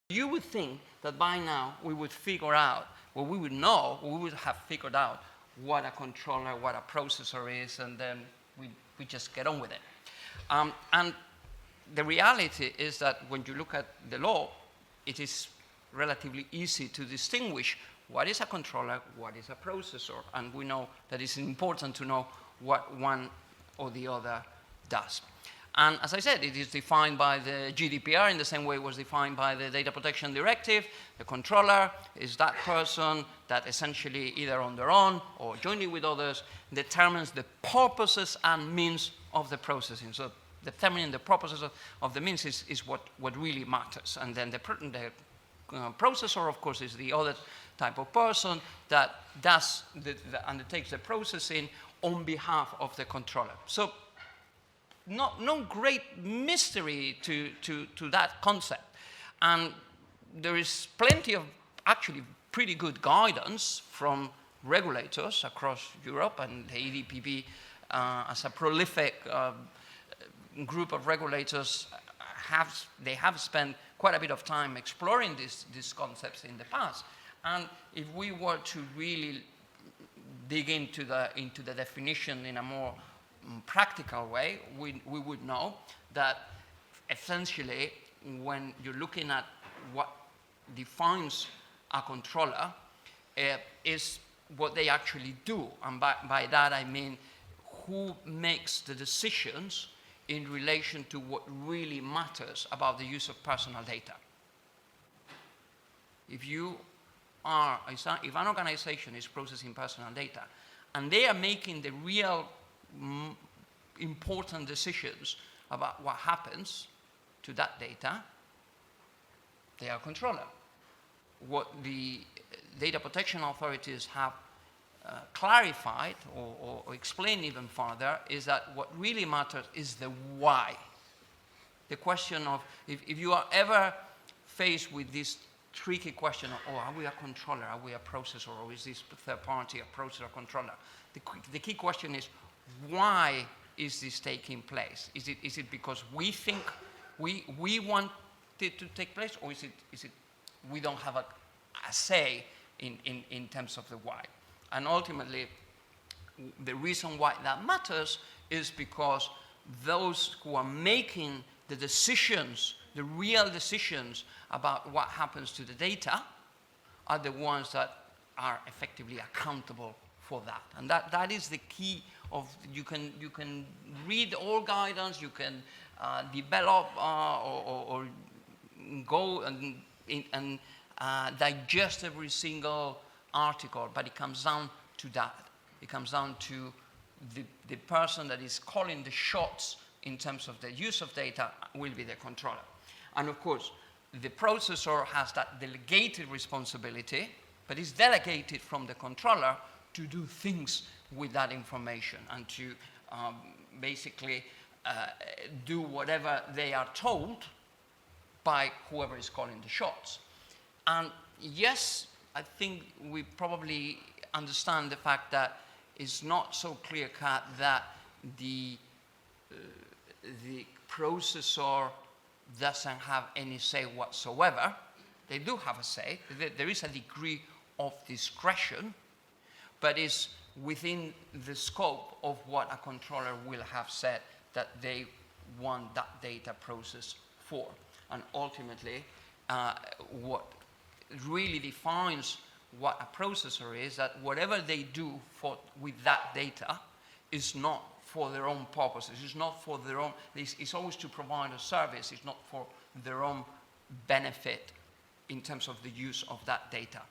You would think that by now we would figure out, well, we would know, we would have figured out what a controller, what a processor is, and then we just get on with it. And the reality is that when you look at the law, it is relatively easy to distinguish what is a controller, what is a processor, and we know that it's important to know what one or the other does. And as I said, it is defined by the GDPR in the same way it was defined by the Data Protection Directive. The controller is that person that essentially, either on their own or jointly with others, determines the purposes and means of the processing. So determining the purposes of the means is what really matters. And then the processor, of course, is the other type of person that undertakes the processing on behalf of the controller. So no great mystery to that concept. And there is plenty of actually pretty good guidance from regulators across Europe, and the EDPB, as a prolific group of regulators, they have spent quite a bit of time exploring these concepts in the past. And if we were to really dig into the definition in a more practical way, we would know that essentially when you're looking at what defines a controller, is what they actually do. And by that I mean who makes the decisions in relation to what really matters about the use of personal data. If an organization is processing personal data and they are making the real important decisions about what happens to that data, they are a controller. What the data protection authorities have clarified or explained even further is that what really matters is the why. The question of, if you are ever faced with this tricky question of, are we a controller, are we a processor, or is this third party a processor controller? The key question is, why is this taking place? Is it because we think we want it to take place, or is it we don't have a say in terms of the why? And ultimately, the reason why that matters is because those who are making the decisions, the real decisions about what happens to the data, are the ones that are effectively accountable for that. And that is the key of, you can read all guidance, you can develop or go and digest every single article, but it comes down to that. It comes down to the person that is calling the shots in terms of the use of data will be the controller. And of course, the processor has that delegated responsibility, but it's delegated from the controller to do things with that information and to basically do whatever they are told by whoever is calling the shots. And yes, I think we probably understand the fact that it's not so clear-cut that the processor doesn't have any say whatsoever. They do have a say. There is a degree of discretion, but it's within the scope of what a controller will have said that they want that data processed for. And ultimately, what really defines what a processor is that whatever they do with that data is not for their own purposes. It's not for their own, it's always to provide a service. It's not for their own benefit in terms of the use of that data.